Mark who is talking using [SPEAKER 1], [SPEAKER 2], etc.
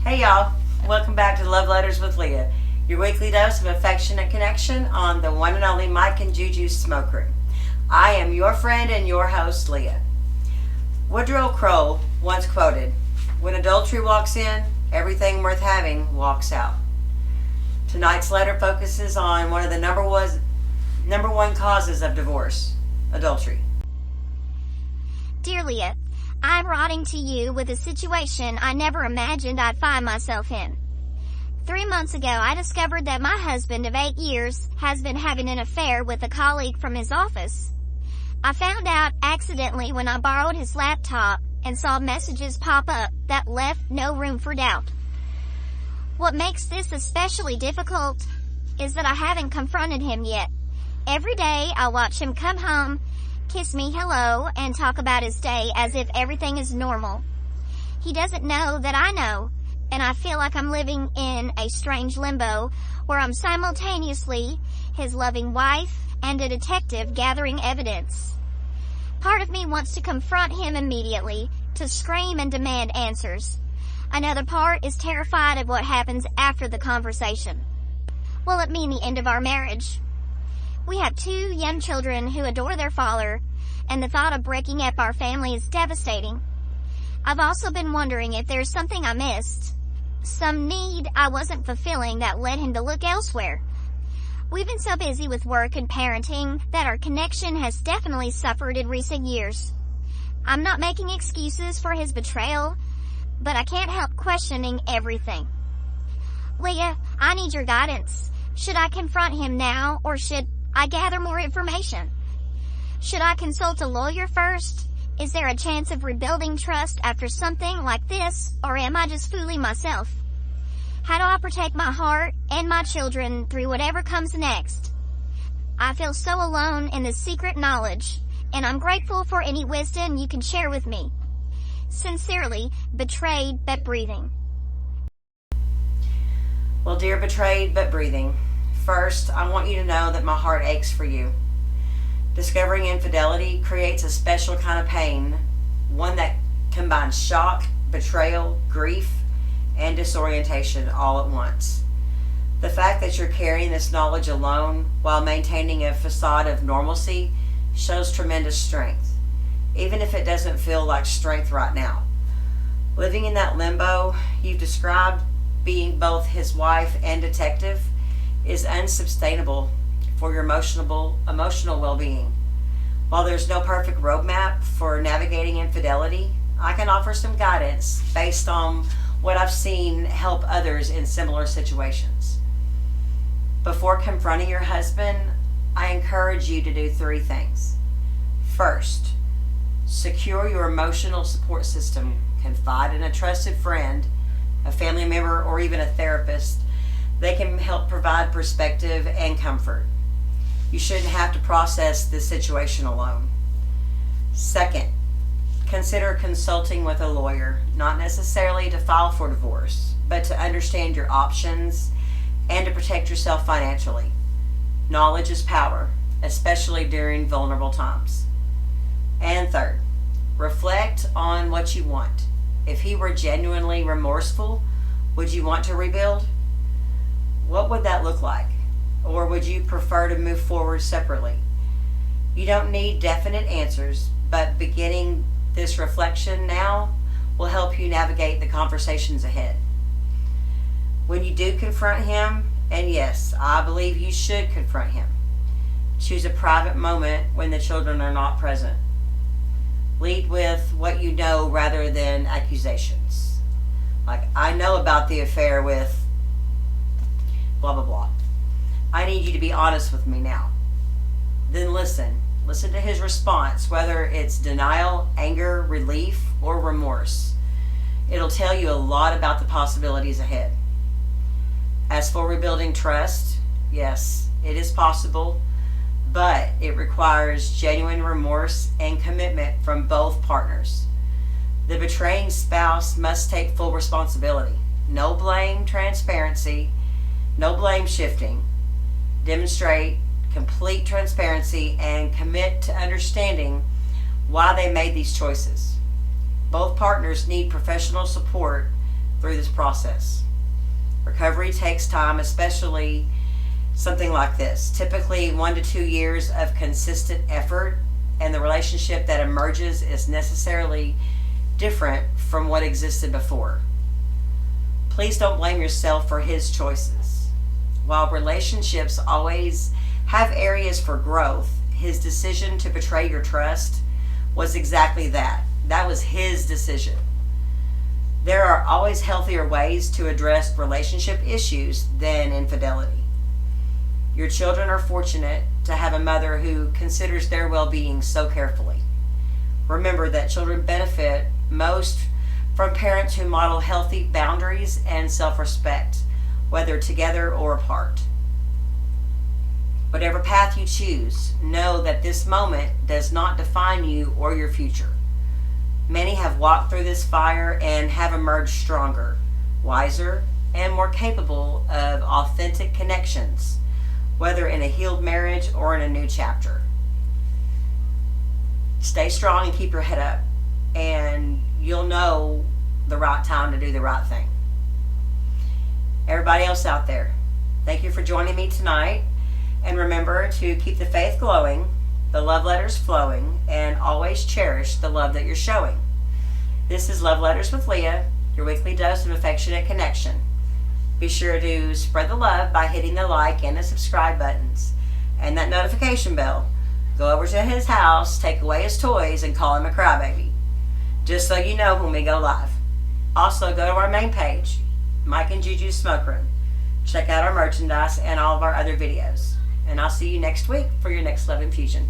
[SPEAKER 1] Hey y'all, welcome back to Love Letters with Leah, your weekly dose of affectionate connection on the one and only Mike and Juju's Smoke Room. I am your friend and your host, Leah. Woodrow Crowe once quoted, "When adultery walks in, everything worth having walks out." Tonight's letter focuses on one of the number one causes of divorce, adultery.
[SPEAKER 2] Dear Leah, I'm writing to you with a situation I never imagined I'd find myself in. 3 months ago, I discovered that my husband of 8 years has been having an affair with a colleague from his office. I found out accidentally when I borrowed his laptop and saw messages pop up that left no room for doubt. What makes this especially difficult is that I haven't confronted him yet. Every day I watch him come home, kiss me hello, and talk about his day as if everything is normal. He doesn't know that I know, and I feel like I'm living in a strange limbo where I'm simultaneously his loving wife and a detective gathering evidence. Part of me wants to confront him immediately, to scream and demand answers. Another part is terrified of what happens after the conversation. Will it mean the end of our marriage? We have 2 young children who adore their father, and the thought of breaking up our family is devastating. I've also been wondering if there's something I missed, some need I wasn't fulfilling that led him to look elsewhere. We've been so busy with work and parenting that our connection has definitely suffered in recent years. I'm not making excuses for his betrayal, but I can't help questioning everything. Leah, I need your guidance. Should I confront him now, or should I gather more information? Should I consult a lawyer first? Is there a chance of rebuilding trust after something like this, or am I just fooling myself? How do I protect my heart and my children through whatever comes next? I feel so alone in this secret knowledge, and I'm grateful for any wisdom you can share with me. Sincerely, Betrayed but Breathing.
[SPEAKER 1] Well, dear betrayed but breathing, first, I want you to know that my heart aches for you. Discovering infidelity creates a special kind of pain, one that combines shock, betrayal, grief, and disorientation all at once. The fact that you're carrying this knowledge alone while maintaining a facade of normalcy shows tremendous strength, even if it doesn't feel like strength right now. Living in that limbo you've described, being both his wife and detective, is unsustainable for your emotional well-being. While there's no perfect roadmap for navigating infidelity, I can offer some guidance based on what I've seen help others in similar situations. Before confronting your husband, I encourage you to do 3 things. First, secure your emotional support system. Confide in a trusted friend, a family member, or even a therapist. They can help provide perspective and comfort. You shouldn't have to process this situation alone. Second, consider consulting with a lawyer, not necessarily to file for divorce, but to understand your options and to protect yourself financially. Knowledge is power, especially during vulnerable times. And third, reflect on what you want. If he were genuinely remorseful, would you want to rebuild? What would that look like? Or would you prefer to move forward separately? You don't need definite answers, but beginning this reflection now will help you navigate the conversations ahead. When you do confront him, and yes, I believe you should confront him, choose a private moment when the children are not present. Lead with what you know rather than accusations. Like, I know about the affair with blah, blah, blah. I need you to be honest with me now. Then listen. Listen to his response, whether it's denial, anger, relief, or remorse. It'll tell you a lot about the possibilities ahead. As for rebuilding trust, yes, it is possible, but it requires genuine remorse and commitment from both partners. The betraying spouse must take full responsibility. No blame, transparency, no blame shifting. Demonstrate complete transparency and commit to understanding why they made these choices. Both partners need professional support through this process. Recovery takes time, especially something like this. Typically 1 to 2 years of consistent effort, and the relationship that emerges is necessarily different from what existed before. Please don't blame yourself for his choices. While relationships always have areas for growth, his decision to betray your trust was exactly that. That was his decision. There are always healthier ways to address relationship issues than infidelity. Your children are fortunate to have a mother who considers their well-being so carefully. Remember that children benefit most from parents who model healthy boundaries and self-respect, whether together or apart. Whatever path you choose, know that this moment does not define you or your future. Many have walked through this fire and have emerged stronger, wiser, and more capable of authentic connections, whether in a healed marriage or in a new chapter. Stay strong and keep your head up, and you'll know the right time to do the right thing. Everybody else out there, thank you for joining me tonight. And remember to keep the faith glowing, the love letters flowing, and always cherish the love that you're showing. This is Love Letters with Leah, your weekly dose of affectionate connection. Be sure to spread the love by hitting the like and the subscribe buttons and that notification bell. Go over to his house, take away his toys, and call him a crybaby, just so you know when we go live. Also, go to our main page, Mike and Juju's Smoke Room. Check out our merchandise and all of our other videos. And I'll see you next week for your next Love Infusion.